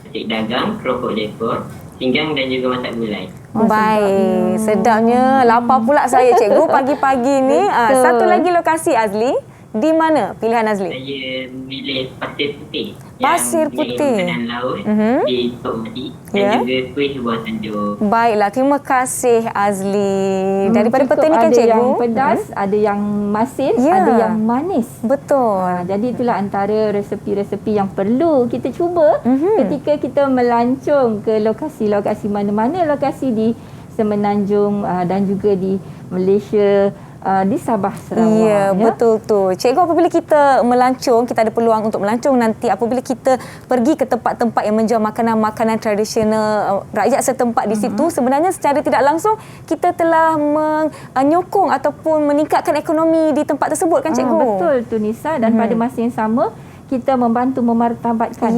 petik dagang, keropok lekor, pinggang dan juga masak gulai. Baik, sedapnya. Lapar pula saya, cikgu, pagi-pagi ni. Satu lagi lokasi, Azli. Di mana pilihan Azli? Saya pilih Pasir Putih. Pasir Putih. Makanan laut di Tok Mati dan juga kuih buah tanjung. Baiklah, terima kasih Azli. Daripada peta ni kan, ada cikgu? Ada yang pedas, ada yang masin, ada yang manis. Betul. Jadi itulah antara resepi-resepi yang perlu kita cuba ketika kita melancong ke lokasi-lokasi mana-mana, lokasi di Semenanjung dan juga di Malaysia di Sabah, Sarawak. Ya, betul tu. Cikgu, apabila kita melancong, kita ada peluang untuk melancong nanti, apabila kita pergi ke tempat-tempat yang menjual makanan-makanan tradisional rakyat setempat di situ, sebenarnya secara tidak langsung kita telah menyokong ataupun meningkatkan ekonomi di tempat tersebut kan cikgu? Betul tu Nisa, dan pada masa yang sama kita membantu memartabatkan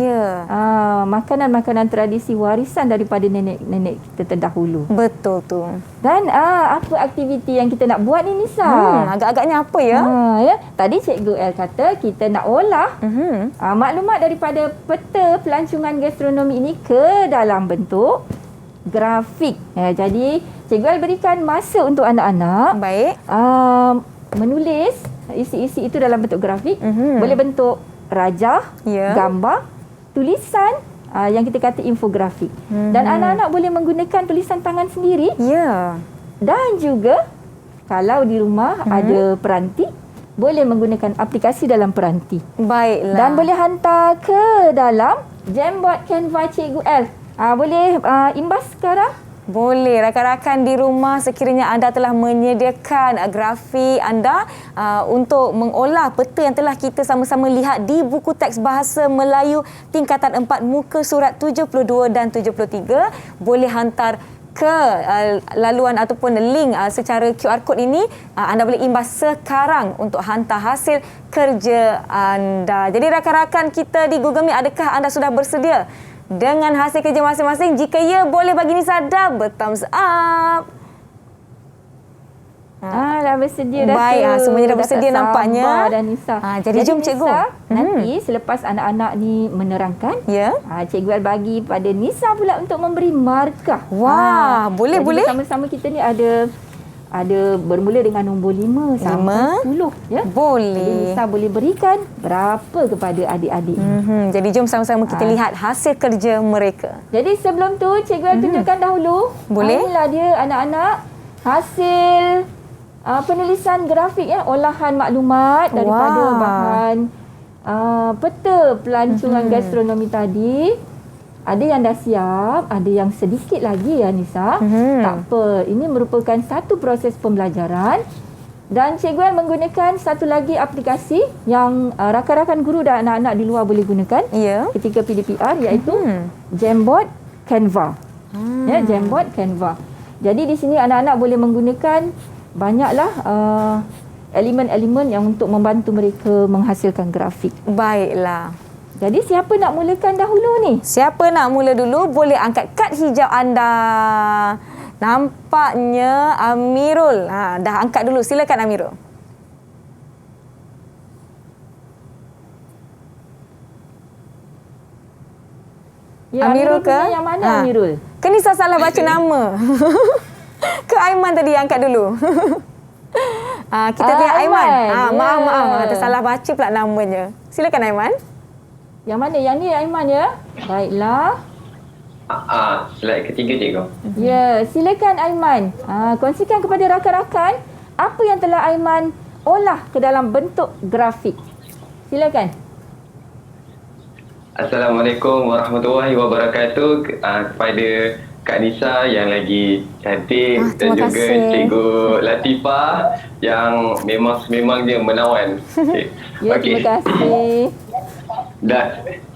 makanan-makanan tradisi warisan daripada nenek-nenek kita terdahulu. Betul tu. Dan apa aktiviti yang kita nak buat ni Nisa? Agak-agaknya apa ya? Tadi Cikgu El kata kita nak olah maklumat daripada peta pelancongan gastronomi ini ke dalam bentuk grafik. Jadi Cikgu El berikan masa untuk anak-anak menulis isi-isi itu dalam bentuk grafik. Boleh bentuk rajah, gambar, tulisan yang kita kata infografik. Dan anak-anak boleh menggunakan tulisan tangan sendiri. Dan juga kalau di rumah ada peranti, boleh menggunakan aplikasi dalam peranti. Baiklah. Dan boleh hantar ke dalam Jamboard Canva Cikgu El. Boleh imbas sekarang? Boleh. Rakan-rakan di rumah, sekiranya anda telah menyediakan grafik anda untuk mengolah peta yang telah kita sama-sama lihat di buku teks Bahasa Melayu tingkatan 4 muka surat 72 dan 73, boleh hantar ke laluan ataupun link secara QR code ini. Anda boleh imbas sekarang untuk hantar hasil kerja anda. Jadi rakan-rakan kita di Google Meet, adakah anda sudah bersedia dengan hasil kerja masing-masing? Jika ya, boleh bagi Nisa double thumbs up. Dah bersedia dah. Baik, semuanya dah bersedia nampaknya. Dan Nisa. Jadi jom Cikgu. Nisa, nanti selepas anak-anak ni menerangkan, Cikgu El bagi pada Nisa pula untuk memberi markah. Wah, boleh. Bersama-sama kita ni ada bermula dengan nombor 5 sampai 10 ya. Boleh. Jadi Nisa boleh berikan berapa kepada adik-adik. Jadi jom sama-sama kita lihat hasil kerja mereka. Jadi sebelum tu Cikgu tunjukkan dahulu. Boleh. Inilah dia anak-anak hasil penulisan grafik ya, olahan maklumat daripada bahan peta pelancongan gastronomi tadi. Ada yang dah siap, ada yang sedikit lagi ya Nisa. Tak apa, ini merupakan satu proses pembelajaran dan Cikgu menggunakan satu lagi aplikasi yang rakan-rakan guru dan anak-anak di luar boleh gunakan ketika PDPR, iaitu Jamboard Canva. Jamboard Canva. Jadi di sini anak-anak boleh menggunakan banyaklah elemen-elemen yang untuk membantu mereka menghasilkan grafik. Baiklah. Jadi siapa nak mulakan dahulu ni? Siapa nak mula dulu, boleh angkat kad hijau anda. Nampaknya Amirul. Dah angkat dulu. Silakan Amirul. Ya, Amirul ke? Yang mana Amirul? Kan Nisa salah baca nama. Ke Aiman tadi yang angkat dulu. Kita lihat Aiman. Maaf. Tersalah baca pula namanya. Silakan Aiman. Yang mana? Yang ni Aiman ya? Baiklah. Slide ketiga cikgu. Ya, silakan Aiman. Kongsikan kepada rakan-rakan apa yang telah Aiman olah ke dalam bentuk grafik. Silakan. Assalamualaikum warahmatullahi wabarakatuh. Kepada Kak Nisa yang lagi cantik dan juga Cikgu Latifah yang memang dia menawan. Terima kasih.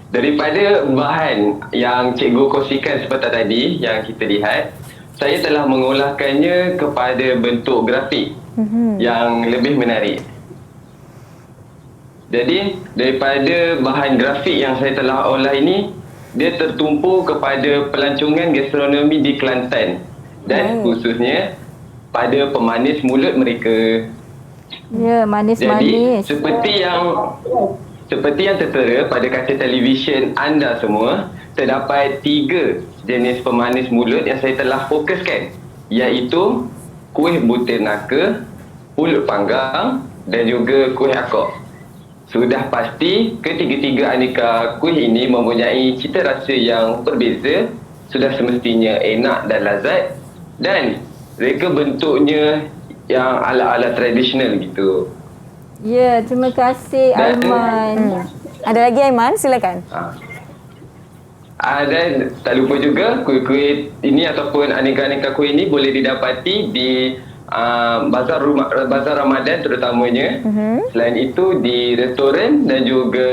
Daripada bahan yang cikgu kongsikan seperti tadi yang kita lihat, saya telah mengolahkannya kepada bentuk grafik yang lebih menarik. Jadi daripada bahan grafik yang saya telah olah ini, dia tertumpu kepada pelancongan gastronomi di Kelantan dan khususnya pada pemanis mulut mereka. Ya, manis-manis. Jadi seperti yang tertera pada kaca televisyen anda semua, terdapat 3 jenis pemanis mulut yang saya telah fokuskan, iaitu kuih butir naka, pulut panggang dan juga kuih akok. Sudah pasti ketiga-tiga aneka kuih ini mempunyai cita rasa yang berbeza, sudah semestinya enak dan lazat, dan mereka bentuknya yang ala-ala tradisional gitu. Ya, terima kasih Aiman. Ada lagi Aiman, silakan. Dan tak lupa juga kuih-kuih ini ataupun aneka-aneka kuih ini boleh didapati di bazar Ramadan terutamanya. Selain itu di restoran dan juga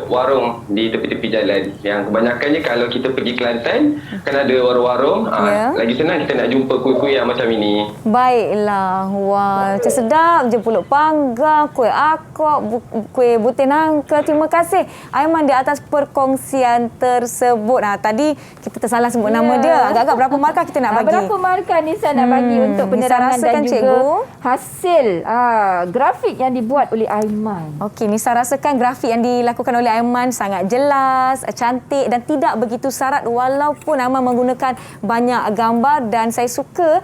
warung di tepi-tepi jalan. Yang kebanyakannya kalau kita pergi Kelantan kan ada warung-warung. Lagi senang kita nak jumpa kuih-kuih yang macam ini. Baiklah. Wah, macam sedap je pulut panggang, kuih akok, kuih butir nangka. Terima kasih Aiman di atas perkongsian tersebut. Tadi kita tersalah sebut nama dia. Agak-agak berapa markah kita nak bagi? Berapa markah Nisa nak bagi untuk penerangan dan juga hasil grafik yang dibuat oleh Aiman? Okey, Nisa rasakan grafik yang dilakukan oleh Aiman sangat jelas, cantik dan tidak begitu sarat walaupun Aiman menggunakan banyak gambar, dan saya suka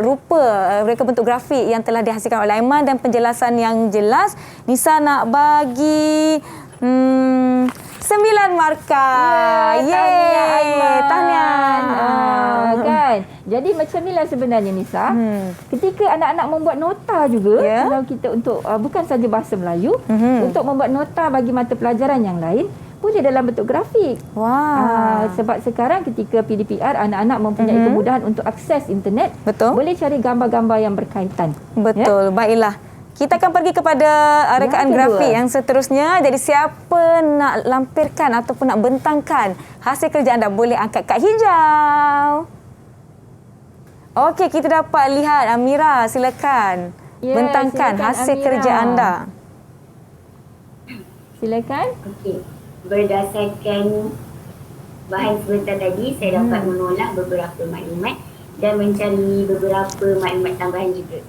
rupa mereka bentuk grafik yang telah dihasilkan oleh Aiman dan penjelasan yang jelas. Nisa nak bagi 9 markah. Tahniah. Kan? Jadi macam inilah sebenarnya Nisa. Ketika anak-anak membuat nota juga, kalau kita untuk bukan saja bahasa Melayu, untuk membuat nota bagi mata pelajaran yang lain, boleh dalam bentuk grafik. Sebab sekarang ketika PDPR, anak-anak mempunyai kemudahan untuk akses internet. Betul. Boleh cari gambar-gambar yang berkaitan. Betul. Baiklah. Kita akan pergi kepada rekaan grafik yang seterusnya. Jadi siapa nak lampirkan ataupun nak bentangkan hasil kerja anda, boleh angkat kad hijau. Okey, kita dapat lihat. Amira, silakan. Bentangkan silakan, hasil Amira. Kerja anda. Silakan. Okey. Berdasarkan bahan sebentar tadi, saya dapat mengolah beberapa maklumat dan mencari beberapa maklumat tambahan juga.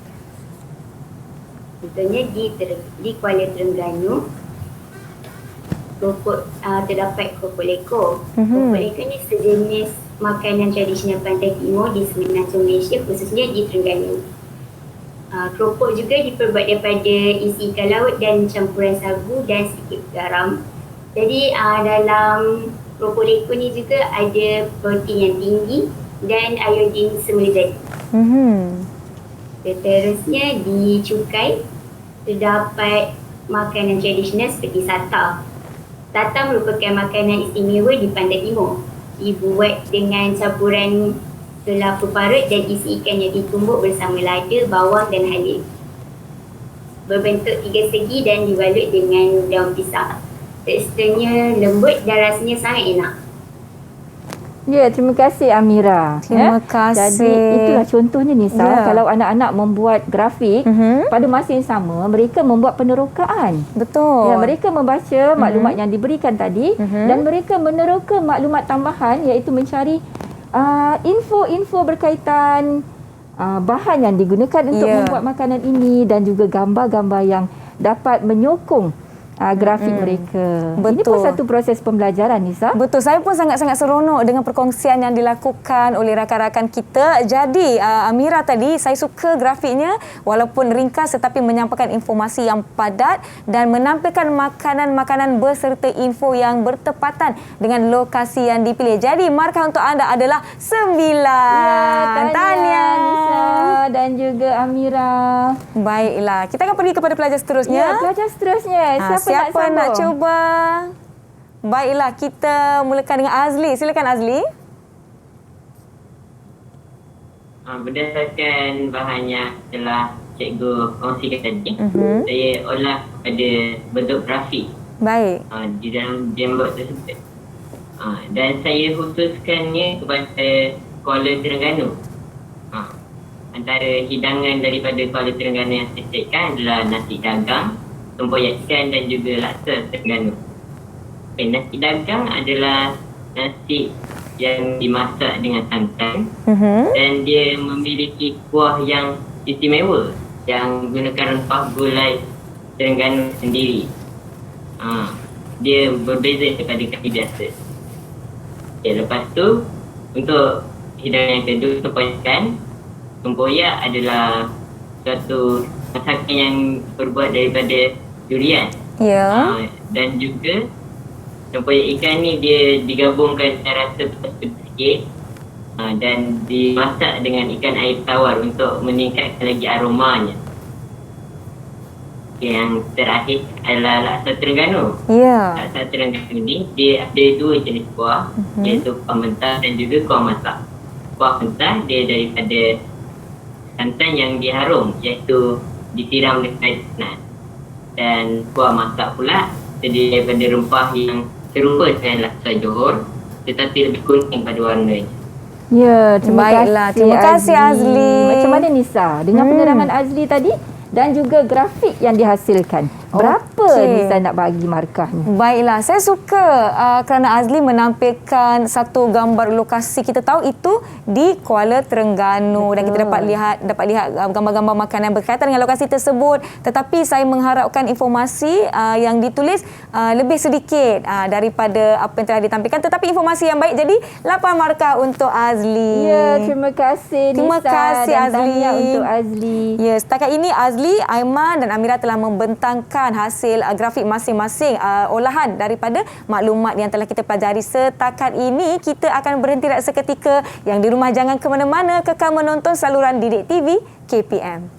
Contohnya di Kuala Terengganu, terdapat keropok lekor. Keropok lekor ni sejenis makanan tradisional pantai timur di semenanjung Malaysia, khususnya di Terengganu. Keropok juga diperbuat daripada isi ikan laut dan campuran sagu dan sedikit garam. Jadi dalam keropok lekor ni juga ada protein yang tinggi dan iodin semula jadi. Seterusnya di Cukai terdapat makanan tradisional seperti sata. Sata merupakan makanan istimewa di Pantai Timur. Dibuat dengan campuran kelapa parut dan isi ikan yang ditumbuk bersama lada, bawang dan halia. Berbentuk tiga segi dan dibalut dengan daun pisang. Teksturnya lembut dan rasanya sangat enak. Ya, terima kasih Amira. Terima kasih. Jadi itulah contohnya Nisa, kalau anak-anak membuat grafik, pada masa yang sama mereka membuat penerokaan. Betul. Ya, mereka membaca maklumat yang diberikan tadi dan mereka meneroka maklumat tambahan, iaitu mencari info-info berkaitan bahan yang digunakan untuk membuat makanan ini dan juga gambar-gambar yang dapat menyokong grafik mereka. Betul. Ini pun satu proses pembelajaran, Nisa. Betul. Saya pun sangat-sangat seronok dengan perkongsian yang dilakukan oleh rakan-rakan kita. Jadi, Amira tadi, saya suka grafiknya walaupun ringkas tetapi menyampaikan informasi yang padat dan menampilkan makanan-makanan berserta info yang bertepatan dengan lokasi yang dipilih. Jadi, markah untuk anda adalah 9. Tahniah Nisa dan juga Amira. Baiklah, kita akan pergi kepada pelajar seterusnya. Ya, pelajar seterusnya. Siapa nak cuba? Baiklah, kita mulakan dengan Azli. Silakan Azli. Berdasarkan bahan yang telah cikgu kongsikan tadi, saya olah pada bentuk grafik. Baik. Di dalam Jamboard tersebut. Dan saya khususkannya kepada Kuala Terengganu. Antara hidangan daripada Kuala Terengganu yang saya cekkan adalah nasi dagang, tempoyak ikan dan juga laksa Terengganu. Nasi dagang adalah nasi yang dimasak dengan santan dan dia memiliki kuah yang istimewa yang menggunakan rempah gulai Terengganu sendiri. Dia berbeza daripada kari biasa. Lepas tu, untuk hidangan yang kedua, tempoyak ikan. Tempoyak adalah suatu masakan yang terbuat daripada durian. Dan juga tempoyak ikan ni dia digabungkan dengan rasa pedas sikit dan dimasak dengan ikan air tawar untuk meningkatkan lagi aromanya. Yang terakhir adalah laksa Terengganu. Laksa Terengganu ni dia ada dua jenis kuah, iaitu kuah mentah dan juga kuah masak. Kuah mentah dia daripada santan yang diharum iaitu ditiram dengan air panas. Dan kuah masak pula terdiri daripada rempah yang serupa dengan laksa Johor tetapi lebih kuning pada warnanya. Ya, Baiklah, terima kasih Azli. Macam mana Nisa dengan penerangan Azli tadi dan juga grafik yang dihasilkan? Berapa Nisa nak bagi markahnya? Baiklah, saya suka kerana Azli menampilkan satu gambar lokasi. Kita tahu itu di Kuala Terengganu. Dan kita dapat lihat gambar-gambar makanan berkaitan dengan lokasi tersebut. Tetapi saya mengharapkan informasi yang ditulis lebih sedikit daripada apa yang telah ditampilkan. Tetapi informasi yang baik. Jadi 8 markah untuk Azli. Ya, terima kasih Nisa. Terima kasih dan Azli. tahniah untuk Azli. Ya, setakat ini Azli, Aiman dan Amira telah membentangkan hasil grafik masing-masing olahan daripada maklumat yang telah kita pelajari setakat ini. Kita akan berhenti seketika. Yang di rumah jangan ke mana-mana, kekal menonton saluran Didik TV KPM.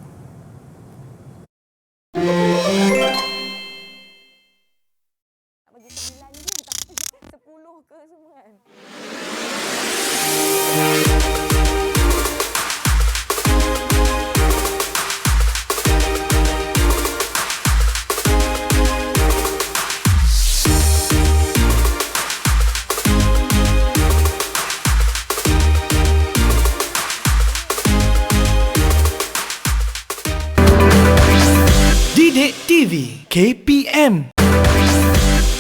Didik TV KPM.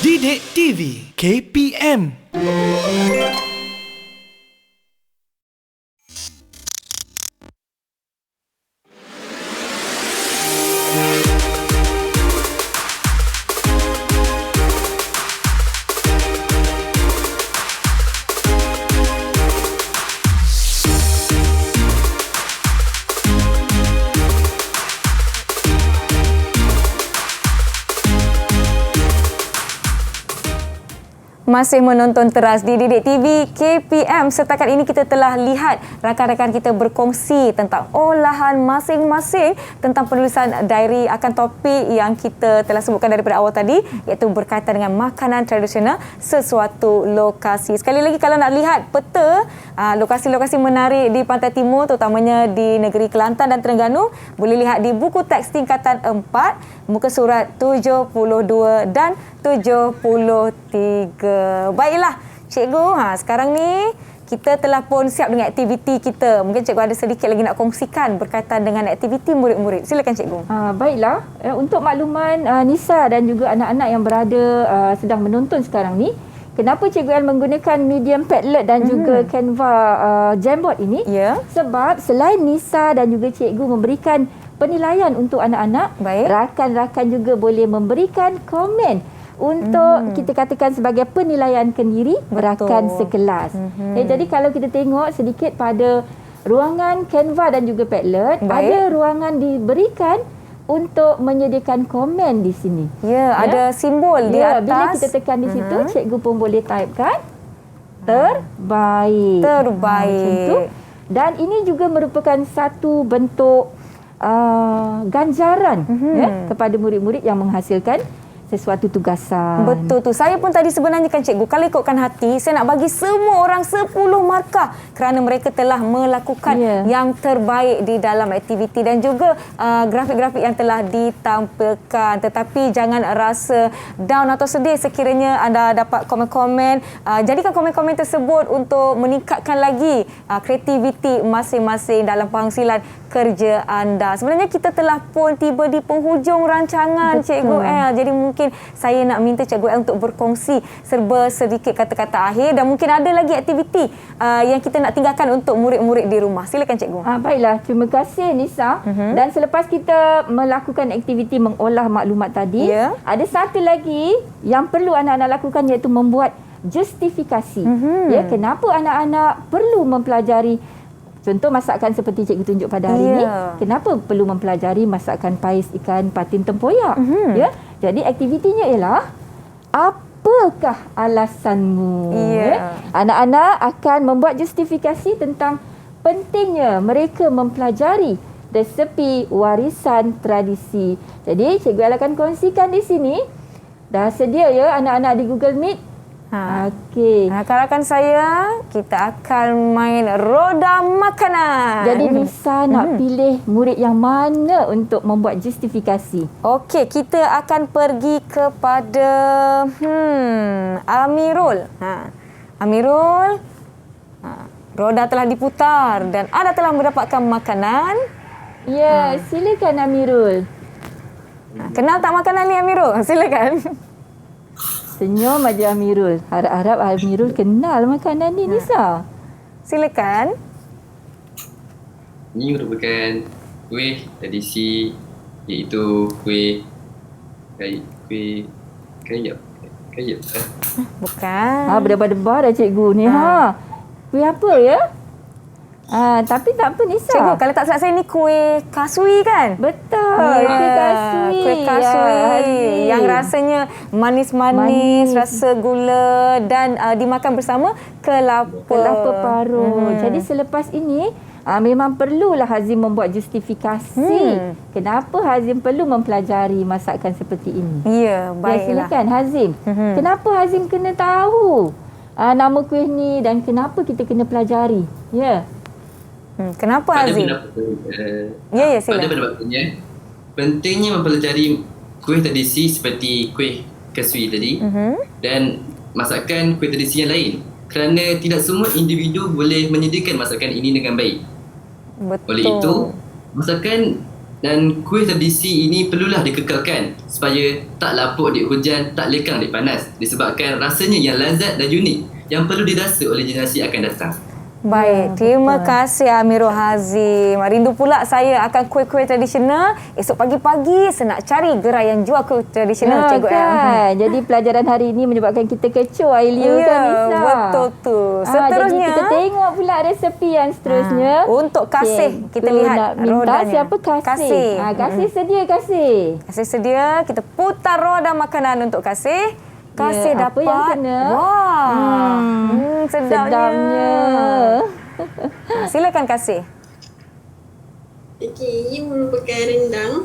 Didik TV KPM. Masih menonton teras di Didik TV KPM. Setakat ini kita telah lihat rakan-rakan kita berkongsi tentang olahan masing-masing, tentang penulisan diary akan topik yang kita telah sebutkan daripada awal tadi, iaitu berkaitan dengan makanan tradisional sesuatu lokasi. Sekali lagi, kalau nak lihat peta lokasi-lokasi menarik di Pantai Timur, terutamanya di negeri Kelantan dan Terengganu, boleh lihat di buku teks tingkatan 4, muka surat 72 dan 73. Baiklah, cikgu. Sekarang ni kita telah pun siap dengan aktiviti kita. Mungkin cikgu ada sedikit lagi nak kongsikan berkaitan dengan aktiviti murid-murid. Silakan cikgu. Baiklah, untuk makluman Nisa dan juga anak-anak yang berada sedang menonton sekarang ni, kenapa Cikgu El menggunakan medium Padlet dan juga Canva Jamboard ini? Sebab selain Nisa dan juga cikgu memberikan penilaian untuk anak-anak, rakan-rakan juga boleh memberikan komen untuk kita katakan sebagai penilaian kendiri rakan sekelas. Jadi kalau kita tengok sedikit pada ruangan Canva dan juga Padlet, ada ruangan diberikan untuk menyediakan komen di sini. Ada simbol di atas. Bila kita tekan di situ, cikgu pun boleh typekan terbaik. Macam tu. Dan ini juga merupakan satu bentuk ganjaran kepada murid-murid yang menghasilkan sesuatu tugasan. Betul tu. Saya pun tadi sebenarnya kan cikgu, kalau ikutkan hati, saya nak bagi semua orang 10 markah kerana mereka telah melakukan yang terbaik di dalam aktiviti dan juga grafik-grafik yang telah ditampilkan. Tetapi jangan rasa down atau sedih sekiranya anda dapat komen-komen. Jadikan komen-komen tersebut untuk meningkatkan lagi kreativiti masing-masing dalam penghasilan kerja anda. Sebenarnya kita telah pun tiba di penghujung rancangan. Betul. Cikgu El. Jadi mungkin saya nak minta Cikgu El untuk berkongsi serba sedikit kata-kata akhir dan mungkin ada lagi aktiviti yang kita nak tinggalkan untuk murid-murid di rumah. Silakan Cikgu. Baiklah, terima kasih Nisa. Dan selepas kita melakukan aktiviti mengolah maklumat tadi, ada satu lagi yang perlu anak-anak lakukan, iaitu membuat justifikasi. Kenapa anak-anak perlu mempelajari contoh masakan seperti cikgu tunjuk pada hari ini. Kenapa perlu mempelajari masakan pais ikan patin tempoyak? Jadi aktivitinya ialah apakah alasanmu? Anak-anak akan membuat justifikasi tentang pentingnya mereka mempelajari resepi warisan tradisi. Jadi cikgu akan kongsikan di sini. Dah sedia anak-anak di Google Meet? Okey. Rakan-rakan saya, kita akan main roda makanan. Jadi Nisa nak pilih murid yang mana untuk membuat justifikasi? Okey, kita akan pergi kepada Amirul. Amirul, roda telah diputar dan anda telah mendapatkan makanan. Ya, silakan Amirul. Kenal tak makanan ni Amirul? Silakan. Senyum aja Amirul. Harap-harap Amirul kenal makanan ni Nisa. Silakan. Ini merupakan kuih tradisi, iaitu kuih kayap. Bukan. Berdebar-debar dah cikgu ni. Kuih apa ya? Tapi tak apa Nisa. Cikgu, kalau tak silap saya ni kuih kasui kan? Betul. Kuih kasui. Kuih kasui yang rasanya manis-manis, rasa gula dan dimakan bersama kelapa parut. Jadi selepas ini memang perlulah Hazim membuat justifikasi kenapa Hazim perlu mempelajari masakan seperti ini. Ya, baiklah. Silakan Hazim. Kenapa Hazim kena tahu nama kuih ni dan kenapa kita kena pelajari? Ya. Kenapa Hazim? Ya, silakan. Pada pendapatnya, pentingnya mempelajari kuih tradisi seperti kuih kasui tadi dan masakan kuih tradisi yang lain, kerana tidak semua individu boleh menyediakan masakan ini dengan baik. Betul. Oleh itu, masakan dan kuih tradisi ini perlulah dikekalkan supaya tak lapuk di hujan, tak lekang di panas, disebabkan rasanya yang lazat dan unik yang perlu dirasa oleh generasi akan datang. Baik, terima kasih Amirul Hazim. Rindu pula saya akan kuih-kuih tradisional. Esok pagi-pagi saya nak cari gerai yang jual kuih tradisional, Cikgu kan? Jadi pelajaran hari ini menyebabkan kita kecoh air liur kan Nisa? Betul tu. Seterusnya jadi kita tengok pula resepi yang seterusnya. Untuk kasih, kita lihat nak minta rodanya. Siapa kasih? Kasih sedia kasih. Kasih sedia, kita putar roda makanan untuk kasih. Kasih dapat. Apa yang kena? Wah. Sedapnya. Silakan kasih. Okey, ini merupakan rendang.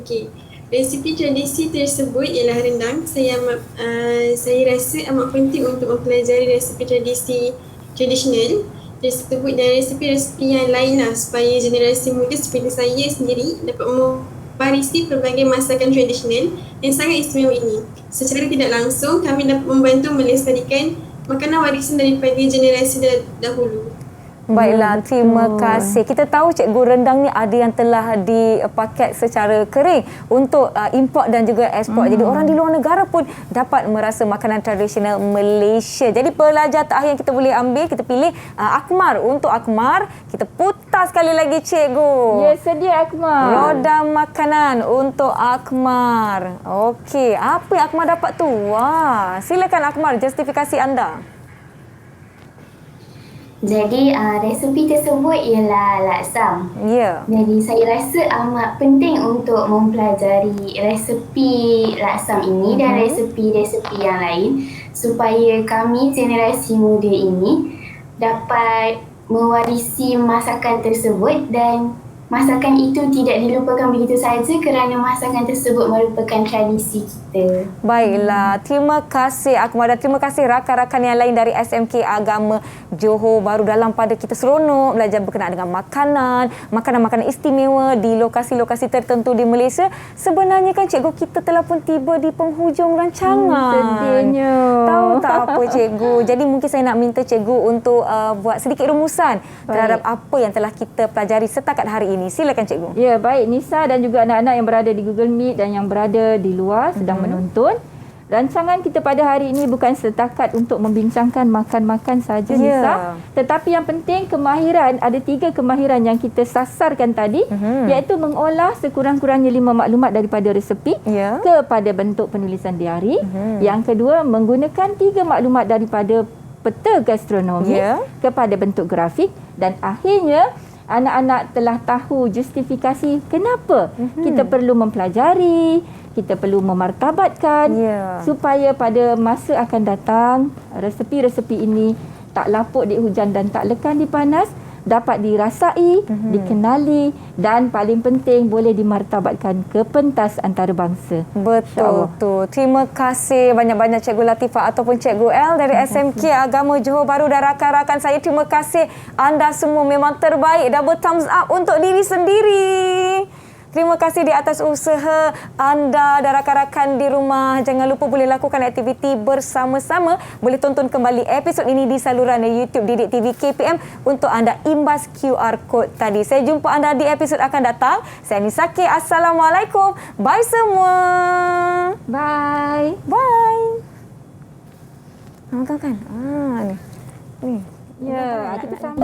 Okey, resipi tradisi tersebut ialah rendang. Saya rasa amat penting untuk mempelajari resipi tradisi tradisional tersebut dan resipi-resipi yang lain supaya generasi muda seperti saya sendiri dapat mewarisi pelbagai masakan tradisional yang sangat istimewa ini. Secara tidak langsung, kami dapat membantu melestarikan makanan warisan daripada generasi dahulu. Baiklah, terima kasih. Kita tahu Cikgu, rendang ni ada yang telah dipaket secara kering untuk import dan juga ekspor. Jadi orang di luar negara pun dapat merasa makanan tradisional Malaysia. Jadi pelajar terakhir yang kita boleh ambil, kita pilih Akmar. Untuk Akmar, kita putar sekali lagi Cikgu. Ya, sedia Akmar. Roda makanan untuk Akmar. Okey, apa yang Akmar dapat tu? Wah, silakan Akmar, justifikasi anda. Jadi resepi tersebut ialah laksam. Ya. Jadi saya rasa amat penting untuk mempelajari resepi laksam ini dan resepi-resepi yang lain supaya kami generasi muda ini dapat mewarisi masakan tersebut dan masakan itu tidak dilupakan begitu saja kerana masakan tersebut merupakan tradisi kita. Baiklah, terima kasih Akmar dan terima kasih rakan-rakan yang lain dari SMK Agama Johor Bahru dalam pada kita seronok belajar berkenaan dengan makanan-makanan istimewa di lokasi-lokasi tertentu di Malaysia. Sebenarnya kan Cikgu, kita telah pun tiba di penghujung rancangan. Sedihnya. Tahu tak apa Cikgu? Jadi mungkin saya nak minta Cikgu untuk buat sedikit rumusan terhadap apa yang telah kita pelajari setakat hari ini. Silakan Cikgu. Ya, baik Nisa dan juga anak-anak yang berada di Google Meet dan yang berada di luar sedang menonton. Rancangan kita pada hari ini bukan setakat untuk membincangkan makan-makan saja Nisa, tetapi yang penting kemahiran, ada 3 kemahiran yang kita sasarkan tadi, iaitu mengolah sekurang-kurangnya 5 maklumat daripada resepi kepada bentuk penulisan diari. Yang kedua, menggunakan 3 maklumat daripada peta gastronomi kepada bentuk grafik, dan akhirnya anak-anak telah tahu justifikasi kenapa kita perlu mempelajari, kita perlu memartabatkan supaya pada masa akan datang resepi-resepi ini tak lapuk di hujan dan tak lekang di panas, dapat dirasai, dikenali dan paling penting boleh dimartabatkan ke pentas antarabangsa. Betul tu. Terima kasih banyak-banyak Cikgu Latifah ataupun Cikgu L dari SMK Agama Johor Bahru dan rakan-rakan saya. Terima kasih, anda semua memang terbaik. Double thumbs up untuk diri sendiri. Terima kasih di atas usaha anda dan rakan-rakan di rumah. Jangan lupa boleh lakukan aktiviti bersama-sama. Boleh tonton kembali episod ini di saluran YouTube Didik TV KPM untuk anda imbas QR code tadi. Saya jumpa anda di episod akan datang. Saya Nisa K. Assalamualaikum. Bye semua. Bye. Bye. Kan? Ni. Ya, kita sama.